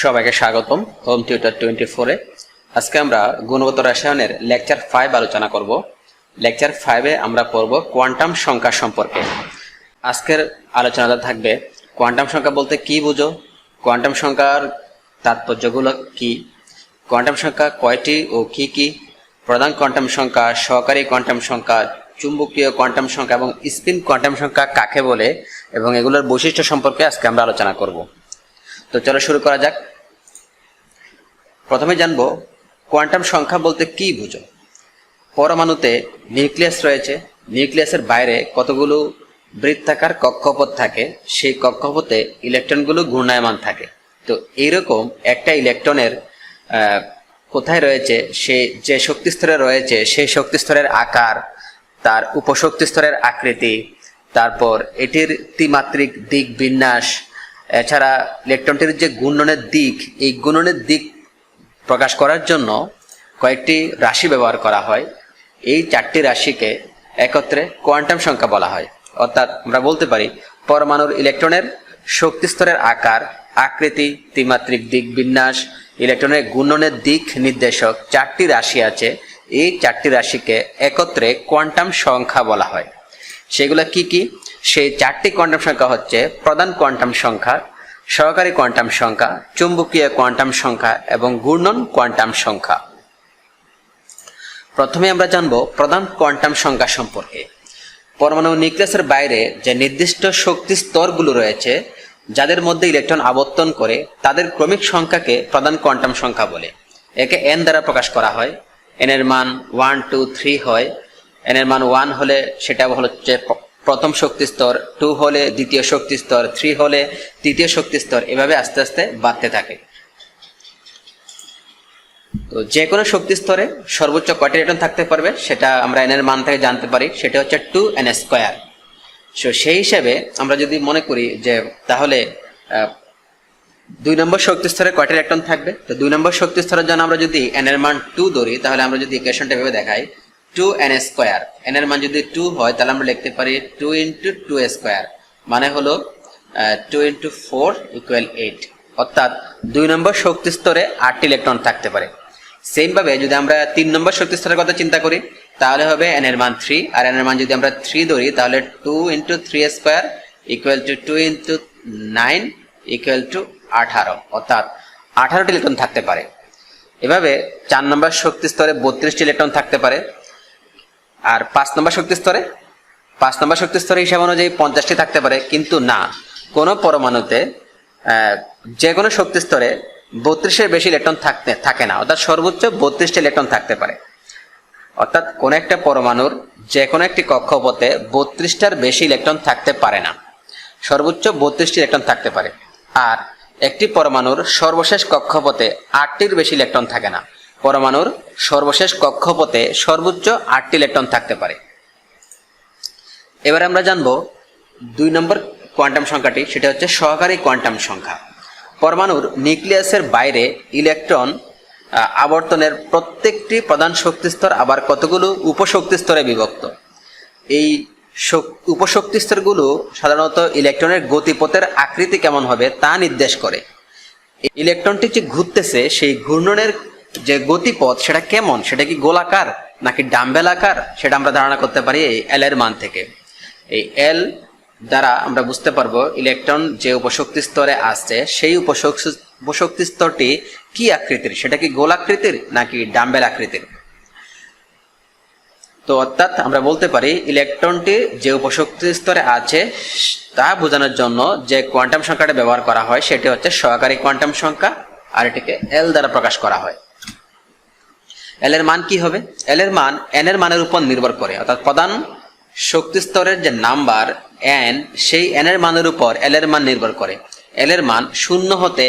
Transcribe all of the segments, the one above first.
সবাইকে স্বাগতম home tutor 24 এ। আজকে আমরা গুণগত রসায়নের লেকচার 5 আলোচনা করব। লেকচার 5 এ আমরা পড়ব কোয়ান্টাম সংখ্যা সম্পর্কে। আজকের আলোচনাটা থাকবে কোয়ান্টাম সংখ্যা বলতে কি বুঝো, কোয়ান্টাম সংখ্যার তাৎপর্যগুলো কি, কোয়ান্টাম সংখ্যা কয়টি ও কি কি, প্রধান কোয়ান্টাম সংখ্যা, সহকারী কোয়ান্টাম সংখ্যা, চুম্বকীয় কোয়ান্টাম সংখ্যা এবং স্পিন কোয়ান্টাম সংখ্যা কাকে বলে এবং এগুলোর বৈশিষ্ট্য সম্পর্কে আজকে আমরা আলোচনা করব। তো চলো শুরু করা যাক। প্রথমে জানবো কোয়ান্টাম সংখ্যা বলতে কি বুঝো। পরমাণুতে নিউক্লিয়াস রয়েছে, নিউক্লিয়াসের বাইরে কতগুলো বৃত্তাকার কক্ষপথ থাকে, সেই কক্ষপথে ইলেকট্রনগুলো ঘূর্ণায়মান থাকে। তো এইরকম একটা ইলেকট্রনের কোথায় রয়েছে, সে যে শক্তি স্তরে রয়েছে সেই শক্তি স্তরের আকার, তার উপশক্তি স্তরের আকৃতি, তারপর এটির ত্রিমাত্রিক দিক বিন্যাস, এছাড়া ইলেকট্রনটির যে ঘূর্ণনের দিক, এই ঘূর্ণনের দিক প্রকাশ করার জন্য কয়েকটি রাশি ব্যবহার করা হয়। এই চারটি রাশিকে একত্রে কোয়ান্টাম সংখ্যা বলা হয়। অর্থাৎ আমরা বলতে পারি পরমাণুর ইলেকট্রনের শক্তি স্তরের আকার, আকৃতি, ত্রিমাত্রিক দিক বিন্যাস, ইলেকট্রনের ঘূর্ণনের দিক নির্দেশক চারটি রাশি আছে। এই চারটি রাশিকে একত্রে কোয়ান্টাম সংখ্যা বলা হয়। সেগুলো কি কি? সেই চারটি কোয়ান্টাম সংখ্যা হচ্ছে প্রধান কোয়ান্টাম সংখ্যা, সহকারী কোয়ান্টাম সংখ্যা, চুম্বকীয় কোয়ান্টাম সংখ্যা এবং ঘূর্ণন কোয়ান্টাম সংখ্যা। প্রথমে আমরা জানব প্রধান কোয়ান্টাম সংখ্যা সম্পর্কে। পরমাণু নিউক্লিয়াসের বাইরে যে নির্দিষ্ট শক্তি স্তরগুলো রয়েছে, যাদের মধ্যে ইলেকট্রন আবর্তন করে, তাদের ক্রমিক সংখ্যাকে প্রধান কোয়ান্টাম সংখ্যা বলে। একে এন দ্বারা প্রকাশ করা হয়। এন এর মান 1, 2, 3 হয়। এন এর মান 1 হলে সেটা হচ্ছে প্রথম শক্তি স্তর, 2 হলে দ্বিতীয় শক্তি স্তর, 3 হলে তৃতীয় শক্তি স্তর, এভাবে আস্তে আস্তে বাড়তে থাকে। তো যে কোনো শক্তি স্তরে সর্বোচ্চ কয়টি ইলেকট্রন থাকতে পারবে সেটা আমরা এন এর মান থেকে জানতে পারি, সেটা হচ্ছে 2n²। সো সেই হিসেবে আমরা যদি মনে করি যে তাহলে 2 নম্বর শক্তি স্তরে কয়টি ইলেকট্রন থাকবে, তো 2 নম্বর শক্তি স্তরের জন্য আমরা যদি এন এর মান 2 ধরি, তাহলে আমরা যদি ইকুয়েশনটা ভেবে দেখাই 2n², এন এর মান যদি 2 হয় তাহলে আমরা লিখতে পারি 2 × 2² মানে হলো 2 × 4 = 8। অর্থাৎ 2 নম্বর শক্তি স্তরে 8টি ইলেকট্রন থাকতে পারে। সেম ভাবে যদি আমরা 3 নম্বর শক্তি স্তরের কথা চিন্তা করি, তাহলে হবে এন এর মান 3, আর এন এর মান যদি আমরা 3 ধরি তাহলে 2 × 3² = 2 × 9 = 18। অর্থাৎ 18টি ইলেকট্রন থাকতে পারে। এভাবে 4 নম্বর শক্তি স্তরে 32টি ইলেকট্রন থাকতে পারে। আর 5 নম্বর শক্তি স্তরে হিসাব অনুযায়ী 50টি থাকতে পারে। কিন্তু না, কোনো পরমাণুতে যে কোনো শক্তি স্তরে 32-এর বেশি ইলেকট্রন থাকে না। অর্থাৎ সর্বোচ্চ 32টি ইলেকট্রন থাকতে পারে। অর্থাৎ কোন একটা পরমাণুর যে কোনো একটি কক্ষপথে 32টার বেশি ইলেকট্রন থাকতে পারে না, সর্বোচ্চ 32টি ইলেকট্রন থাকতে পারে। আর একটি পরমাণুর সর্বশেষ কক্ষপথে 8টির বেশি ইলেকট্রন থাকে না। পরমাণুর সর্বশেষ কক্ষপথে সর্বোচ্চ 8টি ইলেকট্রন থাকতে পারে। এবার আমরা জানবো 2 নম্বর কোয়ান্টাম সংখ্যাটি, সেটা হচ্ছে সহকারী কোয়ান্টাম সংখ্যা। পরমাণুর নিউক্লিয়াসের বাইরে ইলেকট্রন আবর্তনের প্রত্যেকটি প্রধান শক্তি স্তর আবার কতগুলো উপশক্তি স্তরে বিভক্ত। এই উপশক্তি স্তরগুলো সাধারণত ইলেকট্রনের গতিপথের আকৃতি কেমন হবে তা নির্দেশ করে। ইলেকট্রনটি যে ঘুরতেছে সেই ঘূর্ণনের যে গতিপথ সেটা কেমন, সেটা কি গোলাকার নাকি ডাম্বেল আকার, সেটা আমরা ধারণা করতে পারি এই এল এর মান থেকে। এই এল দ্বারা আমরা বুঝতে পারবো ইলেকট্রন যে উপশক্তি স্তরে আসছে সেই উপশক্তি স্তরটি কি আকৃতির, সেটা কি গোলাকৃতির নাকি ডাম্বেল আকৃতির। তো অর্থাৎ আমরা বলতে পারি ইলেকট্রনটি যে উপশক্তি স্তরে আছে তা বোঝানোর জন্য যে কোয়ান্টাম সংখ্যাটা ব্যবহার করা হয় সেটি হচ্ছে সহকারী কোয়ান্টাম সংখ্যা, আর এটিকে এল দ্বারা প্রকাশ করা হয়। এল এর মান কি হবে? এল এর মান এন এর মানের উপর নির্ভর করে। অর্থাৎ প্রধান শক্তি স্তরের যে নাম্বার এন, সেই এন এর মানের উপর এল এর মান নির্ভর করে। এল এর মান 0 হতে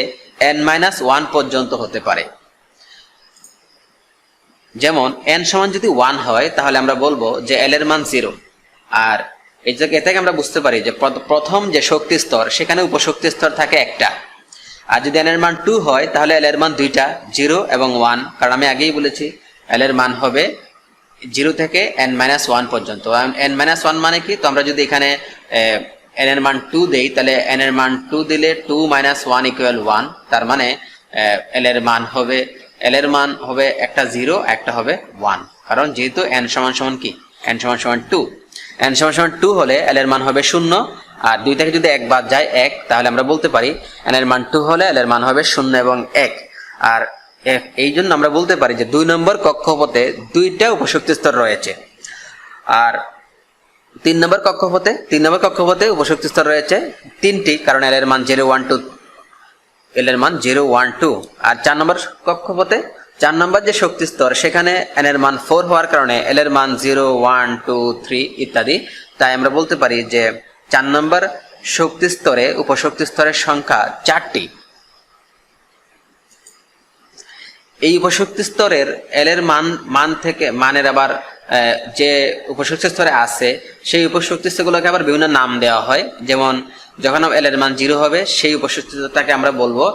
n-1 পর্যন্ত হতে পারে। যেমন n সমান যদি 1 হয় তাহলে আমরা বলবো যে এল এর মান 0। আর এই থেকে আমরা বুঝতে পারি যে প্রথম যে শক্তি স্তর সেখানে উপশক্তি স্তর থাকে একটা। আর যদি n এর মান 2 হয় তাহলে এল এর মান 2টা, 0 এবং 1। কারণ আমি আগেই বলেছি এল এর মান হবে 0 থেকে n-1 পর্যন্ত। n-1 মানে কি? তো আমরা যদি এখানে n এর মান 2 দেই তাহলে n এর মান 2 দিলে 2 - 1 = 1। তার মানে এল এর মান হবে একটা 0, একটা হবে 1, কারণ যেহেতু n সমান সমান কি, n সমান সমান 2, n সমান সমান 2 হলে এল এর মান হবে 0, আর 2 থেকে যদি 1 বাদ যায় 1, তাহলে আমরা বলতে পারি n এর মান 2 হলে এল এর মান হবে 0 এবং 1। আর এই জন্য আমরা বলতে পারি যে 2 নম্বর কক্ষপথে 2টা উপশক্তি স্তর রয়েছে, আর 3 নম্বর কক্ষপথে উপশক্তি স্তর রয়েছে 3টি, কারণ এল এর মান 0 1 2, এল এর মান 0 1 2। আর 4 নম্বর কক্ষপথে 4 নম্বর যে শক্তি স্তর, সেখানে n এর মান 4 হওয়ার কারণে এল এর মান 0 1 2 3 ইত্যাদি। তাই আমরা বলতে পারি যে 4 নম্বর শক্তি স্তরে উপশক্তি স্তরের সংখ্যা 4টি। এই উপশক্তি স্তরের এল এর মান থেকে মানের আবার যে উপশক্তি স্তরে আছে সেই উপশক্তি স্তরগুলোকে আবার বিভিন্ন নাম দেওয়া হয়। যেমন যখন এল এর মান 0 হবে সেই উপশক্তি স্তরটাকে আমরা বলবো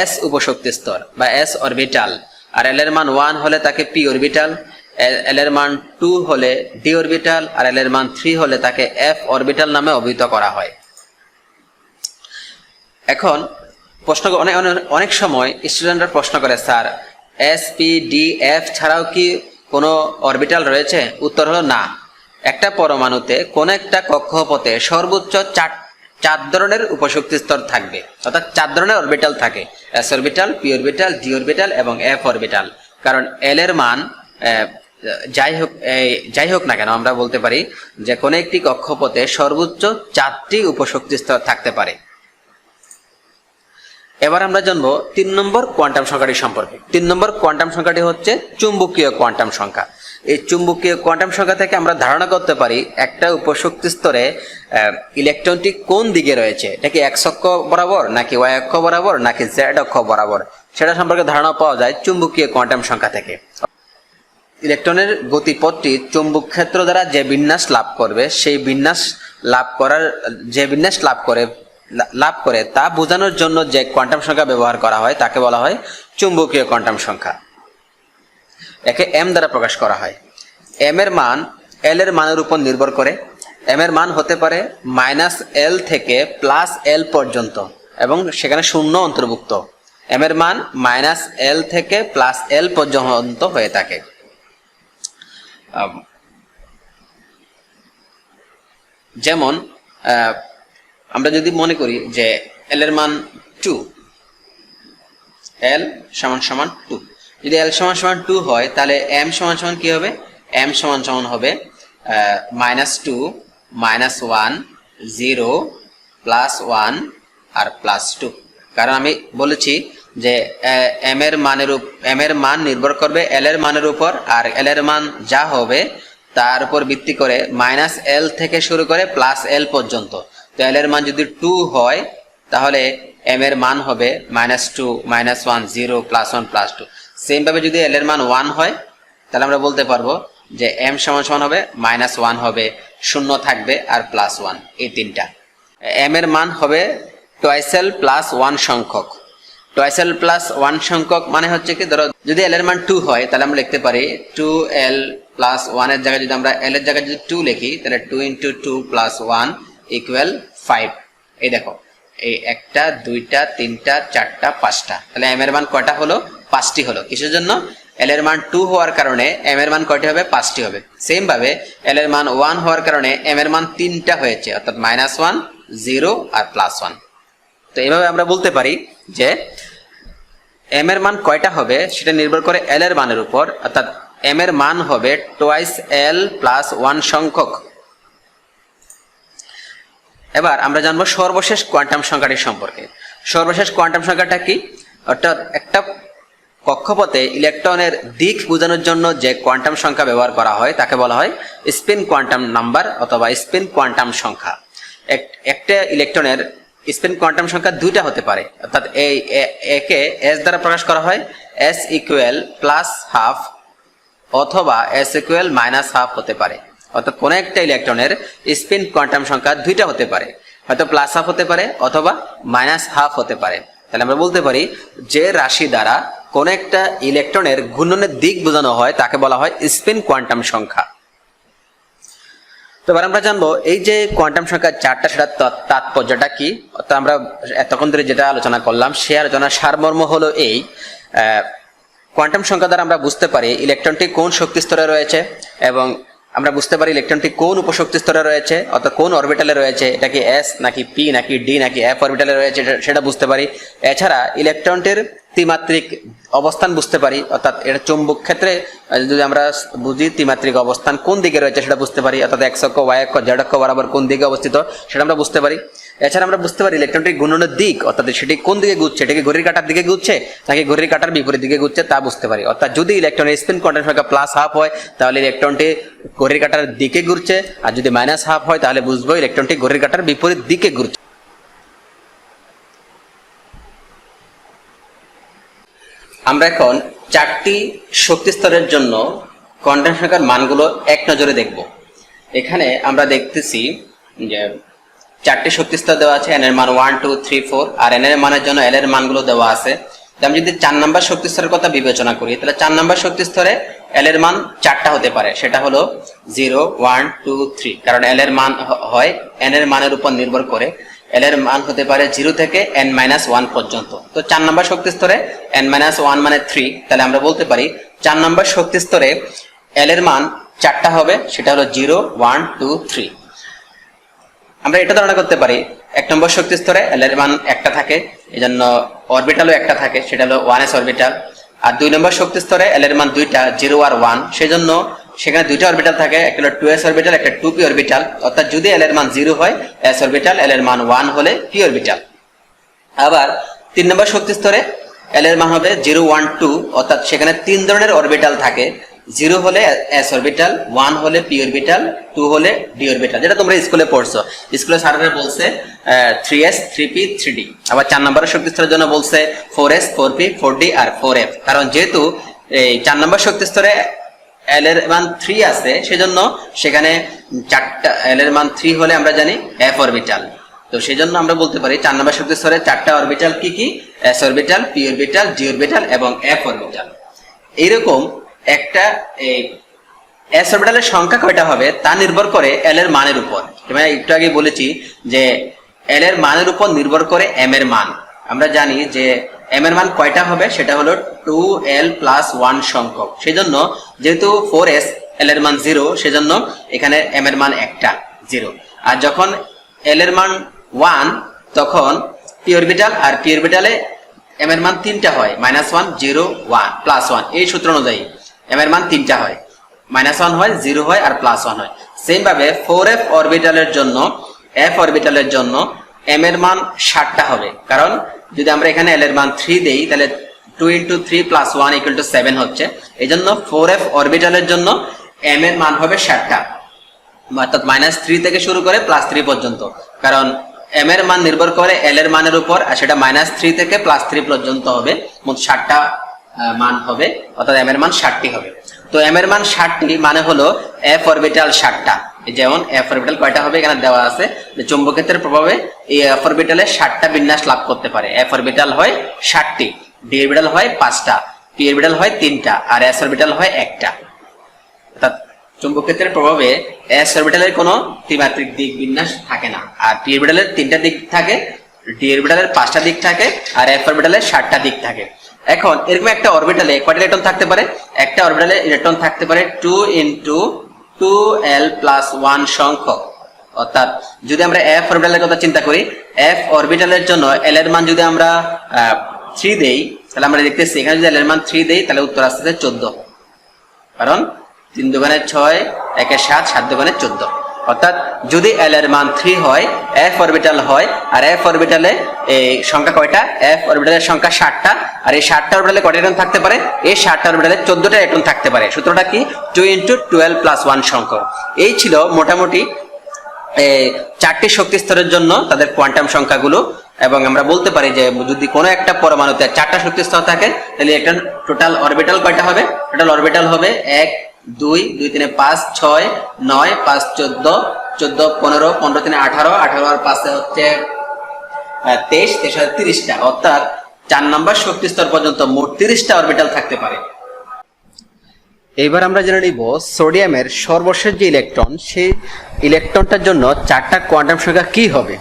এস উপশক্তি স্তর বা এস অরবিটাল, আর এল এর মান 1 হলে তাকে পি অরবিটাল, এল এর মান 2 হলে ডি অরবিটাল, আর এল এর মান 3 হলে তাকে এফ অরবিটাল নামে অভিহিত করা হয়। এখন প্রশ্ন অনেক সময় স্টুডেন্টরা প্রশ্ন করে, sir S P D F ছাড়াও কি কোনো অরবিটাল রয়েছে? উত্তর হলো না। একটা পরমাণুতে কোন একটা কক্ষপথে সর্বোচ্চ 4 ধরনের উপশক্তি স্তর থাকবে, অর্থাৎ 4 ধরনের অরবিটাল থাকে, S orbital, P orbital, D orbital এবং এফ অরবিটাল। কারণ এল এর মান যাই হোক না কেন, আমরা বলতে পারি যে কোন একটি কক্ষপথে সর্বোচ্চ 4টি উপশক্তি স্তর থাকতে পারে। এবার আমরা জানবো 3 নম্বর কোয়ান্টাম সংখ্যাটি সম্পর্কে। 3 নম্বর কোয়ান্টাম সংখ্যাটি হচ্ছে চুম্বকীয় কোয়ান্টাম সংখ্যা। এই চুম্বকীয় কোয়ান্টাম সংখ্যা থেকে আমরা ধারণা করতে পারি একটা উপশক্তি স্তরে ইলেকট্রনটি কোন দিকে রয়েছে, এটা কি এক্স অক্ষ বরাবর নাকি ওয়াই অক্ষ বরাবর নাকি জেড অক্ষ বরাবর, সেটা সম্পর্কে ধারণা পাওয়া যায় চুম্বকীয় কোয়ান্টাম সংখ্যা থেকে। ইলেকট্রনের গতিপথটি চৌম্বক ক্ষেত্র দ্বারা যে বিন্যাস লাভ করবে, সেই বিন্যাস লাভ করে তা বোঝানোর জন্য যে কোয়ান্টাম সংখ্যা ব্যবহার করা হয় তাকে বলা হয় চুম্বকীয় কোয়ান্টাম সংখ্যা। একে এম দ্বারা প্রকাশ করা হয়। এম এর মান এল এর মানের উপর নির্ভর করে। এম এর মান হতে পারে -L থেকে +L পর্যন্ত এবং সেখানে শূন্য অন্তর্ভুক্ত। এম এর মান -L থেকে +L পর্যন্ত হয়ে থাকে। যেমন আমরা যদি মনে করি যে এল এর মান 2, এল সমান সমান 2, যদি এল সমান সমান 2 হয় তাহলে এম সমান সমান কি হবে? এম সমান সমান হবে -2 -1 0 +1 আর +2। কারণ আমি বলেছি যে এম এর মান নির্ভর করবে এল এর মানের উপর, আর এল এর মান যা হবে তার উপর ভিত্তি করে -L থেকে শুরু করে +L পর্যন্ত। তো এল এর মান যদি 2 হয় তাহলে এম এর মান হবে -2 -1 0 +1 +2। সেম ভাবে যদি এল এর মান 1 হয় তাহলে আমরা বলতে পারবো যে এম সমান সমান হবে -1 হবে, 0 থাকবে আর +1, এই তিনটা। এম এর মান হবে টুয়াইসএল +1 সংখ্যক। টুয়াইসএল +1 সংখ্যক মানে হচ্ছে কি, ধরো যদি এল এর মান 2 হয় তাহলে আমরা লিখতে পারি 2L +1 এর জায়গায় যদি আমরা এল এর জায়গায় যদি 2 লিখি তাহলে 2 × 2 +1 = 5। এই দেখো, এই 1টা 2টা 3টা 4টা 5টা, তাহলে এম এর মান কয়টা হলো? 5টি হলো। কিসের জন্য? এল এর মান 2 হওয়ার কারণে এম এর মান কয়টি হবে? 5টি হবে। সেম ভাবে এল এর মান 1 হওয়ার কারণে এম এর মান 3টা হয়েছে, অর্থাৎ -1 0 আর +1। তো এইভাবে আমরা বলতে পারি যে এম এর মান কয়টা হবে সেটা নির্ভর করে এল এর মানের উপর, অর্থাৎ এম এর মান হবে টুয়াইসএল +1 সংখ্যক। এবার আমরা জানবো সর্বশেষ কোয়ান্টাম সংখ্যাটি সম্পর্কে। সর্বশেষ কোয়ান্টাম সংখ্যাটা কি? অর্থাৎ একটা কক্ষপথে ইলেকট্রনের দিক বোঝানোর জন্য যে কোয়ান্টাম সংখ্যা ব্যবহার করা হয় তাকে বলা হয় স্পিন কোয়ান্টাম নাম্বার অথবা স্পিন কোয়ান্টাম সংখ্যা। একটা ইলেকট্রনের স্পিন কোয়ান্টাম সংখ্যা 2টা হতে পারে, অর্থাৎ একে এস দ্বারা প্রকাশ করা হয়, S = +½ অথবা S = -½ হতে পারে। অর্থাৎ কোন একটা ইলেকট্রনের স্পিন কোয়ান্টাম সংখ্যা 2টা হতে পারে, হয়তো +½ হতে পারে অথবা -½ হতে পারে। তাহলে আমরা বলতে পারি যে রাশি দ্বারা কোন একটা ইলেকট্রনের ঘূর্ণনের দিক বোঝানো হয় তাকে বলা হয় স্পিন কোয়ান্টাম সংখ্যা। তো এবার আমরা জানবো এই যে কোয়ান্টাম সংখ্যা 4টা সেটা তাৎপর্যটা কি। অর্থাৎ আমরা এতক্ষণ ধরে যেটা আলোচনা করলাম সে আলোচনার সারমর্ম হলো এই, কোয়ান্টাম সংখ্যা দ্বারা আমরা বুঝতে পারি ইলেকট্রনটি কোন শক্তি স্তরে রয়েছে, এবং আমরা বুঝতে পারি ইলেকট্রনটি কোন উপশক্তি স্তরে রয়েছে অর্থাৎ কোন অরবিটালে রয়েছে, এটা কি এস নাকি পি নাকি ডি নাকি এফ অরবিটালে রয়েছে সেটা বুঝতে পারি। এছাড়া ইলেকট্রনটির ত্রিমাত্রিক অবস্থান বুঝতে পারি, অর্থাৎ এটা চুম্বক ক্ষেত্রে যদি আমরা বুঝি ত্রিমাত্রিক অবস্থান কোন দিকে রয়েছে সেটা বুঝতে পারি, অর্থাৎ এক্স অক্ষ ওয়াই অক্ষ জেড অক্ষ বরাবর কোন দিকে অবস্থিত সেটা আমরা বুঝতে পারি। এছাড়া আমরা বুঝতে পারি ইলেকট্রনটির ঘূর্ণনের দিক, অর্থাৎ সেটি কোন দিকে ঘুরছে, এটা কি ঘড়ির কাঁটার দিকে ঘুরছে নাকি ঘড়ির কাঁটার বিপরীত দিকে ঘুরছে তা বুঝতে পারি। অর্থাৎ যদি ইলেকট্রনের স্পিন কোয়ান্টাম সংখ্যা +½ হয় তাহলে ইলেকট্রনটি ঘড়ির কাঁটার দিকে ঘুরছে, আর যদি -½ হয় তাহলে বুঝবো ইলেকট্রনটি ঘড়ির কাঁটার বিপরীত দিকে ঘুরছে। আমরা এখন 4টি শক্তি স্তরের জন্য কোয়ান্টাম সংখ্যার মানগুলো এক নজরে দেখব। এখানে আমরা দেখতেছি যে 4টি শক্তি স্তর দেওয়া আছে, n এর মান 1 2 3 4, আর n এর মানের জন্য l এর মানগুলো দেওয়া আছে। আমি যদি 4 নম্বর শক্তি স্তরের কথা বিবেচনা করি তাহলে 4 নম্বর শক্তি স্তরে l এর মান 4টা হতে পারে, সেটা হলো 0 1 2 3, কারণ l এর মান হয় n এর মানের উপর নির্ভর করে। l এর মান হতে পারে 0 থেকে n-1 পর্যন্ত। তো 4 নম্বর শক্তি স্তরে n-1 মানে 3, তাহলে আমরা বলতে পারি 4 নম্বর শক্তি স্তরে l এর মান 4টা হবে, সেটা হলো 0 1 2 3। আমরা এটা ধারণা করতে পারি 1 নম্বর শক্তি স্তরে l এর মান 1টা থাকে, এজন্য অরবিটালও 1টা থাকে, সেটা হলো 1s অরবিটাল। আর 2 নম্বর শক্তি স্তরে l এর মান 2টা 0 আর 1, সেজন্য সেখানে 2টা অরবিটাল থাকে, একটা হলো 2s অরবিটাল একটা 2p অরবিটাল। অর্থাৎ যদি l এর মান 0 হয় s অরবিটাল, l এর মান 1 হলে p অরবিটাল। আবার 3 নম্বর শক্তি স্তরে l এর মান হবে 0 1 2, অর্থাৎ সেখানে 3 ধরনের অরবিটাল থাকে, 0 হলে s অরবিটাল, 1 হলে p অরবিটাল, 2 হলে d অরবিটাল, যেটা তোমরা স্কুলে পড়ছো। স্কুলে স্যাররা বলছে 3s 3p 3d। আবার 4 নম্বরের শক্তি স্তরের জন্য বলছে 4s 4p 4d আর 4f, কারণ যেহেতু এই 4 নম্বর শক্তি স্তরে l এর মান 3 আছে সেজন্য সেখানে 4টা l এর মান 3 হলে আমরা জানি f অরবিটাল। তো সেজন্য আমরা বলতে পারি 4 নম্বর শক্তি স্তরে 4টা অরবিটাল কি কি, s orbital, p orbital, d orbital এবং f অরবিটাল। এইরকম একটা s অরবিটালের সংখ্যা কয়টা হবে তা নির্ভর করে l এর মানের উপর। আমি একটু আগে বলেছি যে l এর মানের উপর নির্ভর করে m এর মান। আমরা জানি যে m এর মান কয়টা হবে, সেটা হলো 2l + 1 সংখ্যক। সেজন্য যেহেতু 4s l এর মান 0, সেজন্য এখানে m এর মান 1টা 0। আর যখন l এর মান 1 তখন p অরবিটাল, আর p অরবিটালে m এর মান 3টা হয়, -1 0 1 +1। এই সূত্র অনুযায়ী m এর মান 3টা হয়, -1 হয় 0 হয় আর +1 হয়। সেম ভাবে 4f অরবিটালের জন্য f অরবিটালের জন্য m এর মান 60টা হবে, কারণ যদি আমরা এখানে l এর মান 3 দেই তাহলে 2 × 3 + 1 = 7 হচ্ছে। এইজন্য 4f অরবিটালের জন্য m এর মান হবে 60টা, অর্থাৎ -3 থেকে শুরু করে +3 পর্যন্ত, কারণ m এর মান নির্ভর করে l এর মানের উপর, আর সেটা -3 থেকে +3 পর্যন্ত হবে, মোট 60টা মান হবে, অর্থাৎ m এর মান 60টি হবে। তো m এর মান 60টি মানে হলো f অরবিটাল 60টা। যেমন f অরবিটাল কয়টা হবে এখানে দেওয়া আছে, যে চৌম্বকক্ষেত্রের প্রভাবে এই f অরবিটালে 60টা বিন্যাস লাভ করতে পারে। f অরবিটাল হয় 60টি, d অরবিটাল হয় 5টা, p অরবিটাল হয় 3টা আর s অরবিটাল হয় 1টা। অর্থাৎ চৌম্বকক্ষেত্রের প্রভাবে s অরবিটালের কোনো ত্রিমাত্রিক দিক বিন্যাস থাকে না, আর p অরবিটালের 3টা দিক থাকে, d অরবিটালের 5টা দিক থাকে আর f অরবিটালের 60টা দিক থাকে। এখন এরকম একটা অরবিটালে কয়টা ইলেকট্রন থাকতে পারে, একটা অরবিটালে ইলেকট্রন থাকতে পারে 2 × 2l + 1 সংখ্যক। অর্থাৎ যদি আমরা f অরবিটালের কথা চিন্তা করি, f অরবিটালের জন্য l এর মান যদি আমরা 3 দেই তাহলে আমরা দেখতেছি এখানে যদি l এর মান 3 দেই তাহলে উত্তর আসছে 14, কারণ 3 × 2 = 6, 1 × 7, 7 × 2 = 14। অর্থাৎ যদি l এর মান 3 হয়, f অরবিটাল হয়, আর f অরবিটালে এই সংখ্যা কয়টা, f অরবিটালের সংখ্যা 60টা, আর এই 60টা অরবিটালে কয়টা ইলেকট্রন থাকতে পারে, এই 60টা অরবিটালে 14টা ইলেকট্রন থাকতে পারে। সূত্রটা কি, 2 × 12 + 1 সংখ্যক। এই ছিল মোটামুটি 4টি শক্তি স্তরের জন্য তাদের কোয়ান্টাম সংখ্যাগুলো। এবং আমরা বলতে পারি যে যদি কোনো একটা পরমাণুতে 4টা শক্তি স্তর থাকে তাহলে একটা টোটাল অরবিটাল কয়টা হবে, টোটাল অরবিটাল হবে 1 2 2 3 5 6 9 5 14 14 15 15 3 18 18 আর 5 হচ্ছে 23 23 30টা। অর্থাৎ 4 নম্বর শক্তি স্তর পর্যন্ত মোট 30টা অরবিটাল থাকতে পারে। এইবার আমরা জেনে নিব সোডিয়ামের সর্বশেষ যে ইলেকট্রন, সেই ইলেকট্রনটার জন্য 4টা কোয়ান্টাম সংখ্যা কি হবে।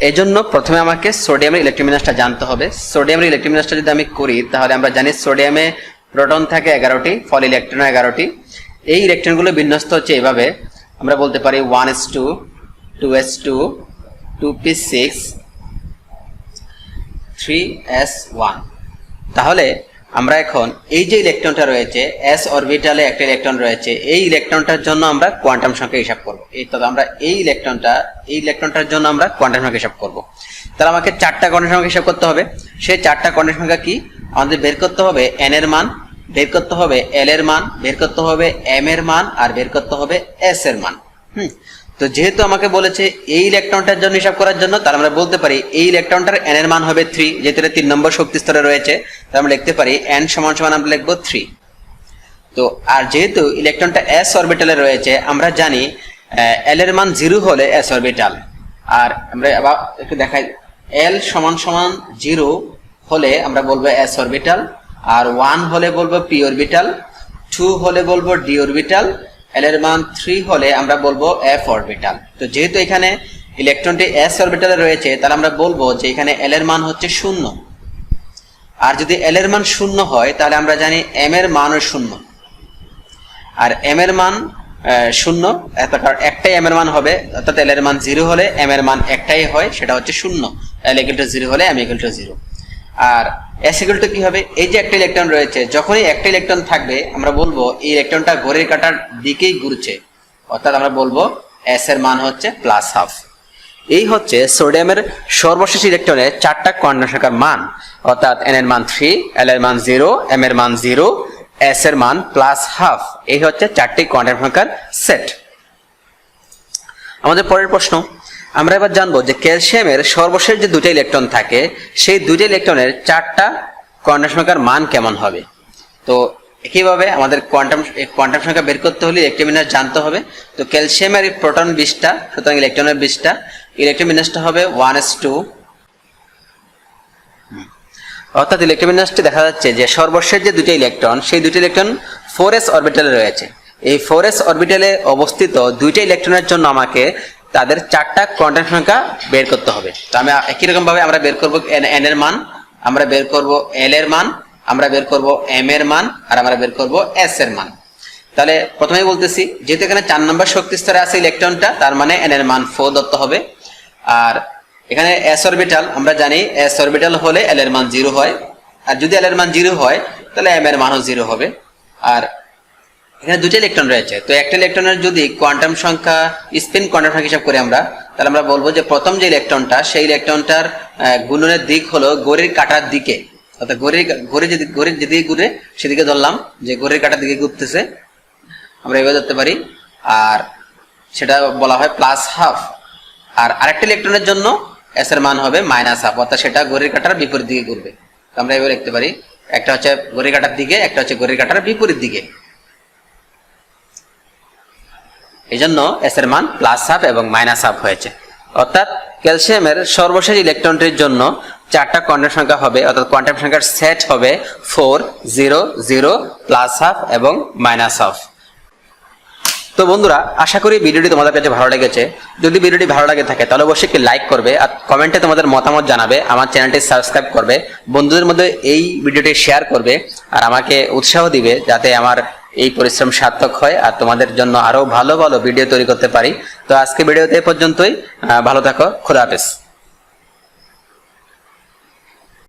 এজন্য প্রথমে আমাকে সোডিয়ামের ইলেকট্রোমিনাসটা জানতে হবে। সোডিয়ামের ইলেকট্রোমিনাসটা যদি আমি করি তাহলে আমরা জানি সোডিয়ামে প্রোটন থাকে 11টি, ফল ইলেকট্রন 11টি। এই ইলেকট্রনগুলো বিন্যস্ত হচ্ছে এইভাবে, আমরা বলতে পারি 1s2, 2s2, 2p6, 3s1। তাহলে আমরা এখন এই যে ইলেকট্রনটা রয়েছে s অরবিটালে একটা ইলেকট্রন রয়েছে, এই ইলেকট্রনটার জন্য আমরা কোয়ান্টাম সংখ্যা হিসাব করব। তবে আমরা এই ইলেকট্রনটার জন্য আমরা কোয়ান্টাম সংখ্যা হিসাব করব। তাহলে আমাকে 4টা কোয়ান্টাম সংখ্যা হিসাব করতে হবে। সেই 4টা কোয়ান্টাম সংখ্যা কি? আমাদের বের করতে হবে n এর মান, বের করতে হবে l এর মান, বের করতে হবে m এর মান, আর বের করতে হবে s এর মান। তো যেহেতু আমাকে বলেছে এই ইলেকট্রনটার জন্য হিসাব করার জন্য, তাহলে আমরা বলতে পারি এই ইলেকট্রনটার n এর মান হবে 3, যেহেতু 3 নম্বর শক্তি স্তরে রয়েছে, তাহলে আমরা লিখতে পারি n সমান সমান আমরা লিখবো 3। তো আর যেহেতু ইলেকট্রনটা s অরবিটালে রয়েছে, আমরা জানি l এর মান 0 হলে s অরবিটাল, আর আমরা আবার একটু দেখাই, l সমান সমান 0 হলে আমরা বলবো s অরবিটাল, আর 1 হলে বলবো p অরবিটাল, 2 হলে বলবো d অরবিটাল, l এর মান 3 হলে আমরা বলবো f অরবিটাল। তো যেহেতু এখানে ইলেকট্রনটি s অরবিটালে রয়েছে, তাহলে আমরা বলবো যে এখানে l এর মান হচ্ছে 0। আর যদি l এর মান 0 হয় তাহলে আমরা জানি m এর মানও 0, আর m এর মান 0, কারণ একটাই m এর মান হবে, অর্থাৎ l এর মান 0 হলে m এর মান একটাই হয়, সেটা হচ্ছে 0। l = 0 হলে m = 0। আর s = কি হবে? এই যে একটা ইলেকট্রন রয়েছে, যখনই একটা ইলেকট্রন থাকবে আমরা বলবো এই ইলেকট্রনটা ঘড়ির কাঁটার দিকেই ঘুরছে, অর্থাৎ আমরা বলবো s এর মান হচ্ছে +12। এই হচ্ছে সোডিয়ামের সর্বশেষ ইলেকট্রনের 4টা কোয়ান্টাম সংখ্যার মান, অর্থাৎ n এর মান 3, l এর মান 0, m এর মান 0, s এর মান +12। এই হচ্ছে 4টি কোয়ান্টাম সংখ্যার সেট। আমাদের পরের প্রশ্ন, আমরা এবার জানবো যে ক্যালসিয়ামের সর্বশেষ যে 2টা ইলেকট্রন থাকে, সেই 2টা ইলেকট্রনের 4টা কোয়ান্টাম সংখ্যার মান কেমন হবে। তো একইভাবে আমাদের কোয়ান্টাম সংখ্যা বের করতে হলে ইলেকট্রোমিনাস জানতে হবে। তো ক্যালসিয়ামের প্রোটন 20টা, সুতরাং ইলেকট্রনের 20টা, ইলেকট্রোমিনাসটা হবে 1s2। অর্থাৎ ইলেকট্রোমিনাসটি দেখা যাচ্ছে যে সর্বশেষ যে 2টা ইলেকট্রন, সেই 2টা ইলেকট্রন 4s অরবিটালে রয়েছে। এই 4s অরবিটালে অবস্থিত 2টা ইলেকট্রনের জন্য আমাকে তাদের 4টা কোয়ান্টাম সংখ্যা বের করতে হবে। তো আমি একই রকম ভাবে আমরা বের করব n এর মান, আমরা বের করব l এর মান, আমরা বের করব m এর মান, আর আমরা বের করব s এর মান। তাহলে প্রথমেই বলতেছি, যেহেতু এখানে 4 নম্বর শক্তি স্তরে আছে ইলেকট্রনটা, তার মানে n এর মান 4 ধরতে হবে। আর এখানে s অরবিটাল, আমরা জানি s অরবিটাল হলে l এর মান 0 হয়, আর যদি l এর মান 0 হয় তাহলে m এর মানও 0 হবে। আর এখানে 2টা ইলেকট্রন রয়েছে, তো একটা ইলেকট্রনের যদি কোয়ান্টাম সংখ্যা, স্পিন কোয়ান্টাম সংখ্যা হিসাব করি আমরা, তাহলে আমরা বলবো যে প্রথম যে ইলেকট্রনটা, সেই ইলেকট্রনটার গুণনের দিক হলো ঘড়ির কাঁটার দিকে, অর্থাৎ ঘড়ির যেদিকে ঘুরে সেদিকে ধরলাম যে ঘড়ির কাঁটার দিকে ঘুরতেছে, আমরা এভাবে ধরতে পারি, আর সেটা বলা হয় +12। আর আরেকটা ইলেকট্রনের জন্য s এর মান হবে -12, অর্থাৎ সেটা ঘড়ির কাঁটার বিপরীত দিকে ঘুরবে। তো আমরা এভাবে লিখতে পারি, একটা হচ্ছে ঘড়ির কাঁটার দিকে, একটা হচ্ছে ঘড়ির কাঁটার বিপরীত দিকে। এই জন্য s এর মান +12 এবং -12 হয়েছে। অর্থাৎ ক্যালসিয়ামের সর্বশেষ ইলেকট্রনটির জন্য 4টা কোয়ান্টাম সংখ্যা হবে, অর্থাৎ কোয়ান্টাম সংখ্যার সেট হবে 4, 0, 0, +12 এবং -12। তো বন্ধুরা, আশা করি ভিডিওটি তোমাদের কাছে ভালো লেগেছে। যদি ভিডিওটি ভালো লাগে থাকে তাহলে অবশ্যই একটি লাইক করবে, আর কমেন্টে তোমাদের মতামত জানাবে, আমার চ্যানেলটি সাবস্ক্রাইব করবে, বন্ধুদের মধ্যে এই ভিডিওটি শেয়ার করবে, আর আমাকে উৎসাহ দিবে যাতে আমার এই পরিশ্রম সার্থক হয় আর তোমাদের জন্য আরো ভালো ভালো ভিডিও তৈরি করতে পারি। তো আজকে ভিডিওতে এই পর্যন্তই। ভালো থাকো, খোদা হাফেজ।